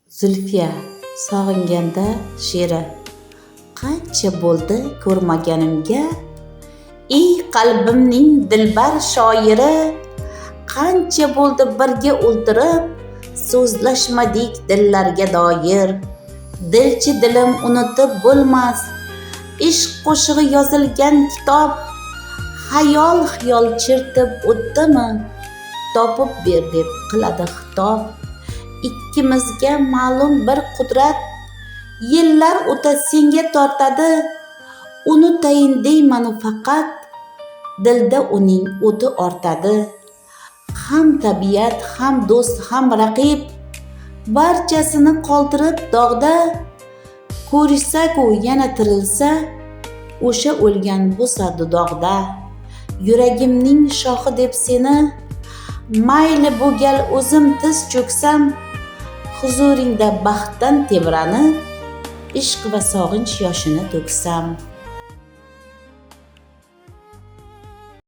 Zulfiya sog'inganda she'ri. Qancha bo'ldi ko'rmaganimga, ey qalbimning dilbar shoiri. Qancha bo'ldi birga o'ltirib, so'zlashmadik dillarga doir. Dilchi dilim unutib bo'lmas, ishq qo'shig'i yozilgan kitob. Xayol chertib o'tdimi, topib ber deb qiladi xitob. Ikkimizga ma'lum bir qudrat, yillar o'ta senga tortadi. Unutayin deymanu faqat, dilda uning o'ti ortadi. Ham tabiat, ham do'st, ham raqib, barchasini qoldirib dog'da. Ko'rishsa-ku yana tirilsa, o'sha o'lgan bo'lsa dudog'da. Yuragimning shohi deb seni, mayli bu gal o'zim tiz cho'ksam. Huzuringda baxtdan tebranib, ishq va sog'inch yoshini to'ksam.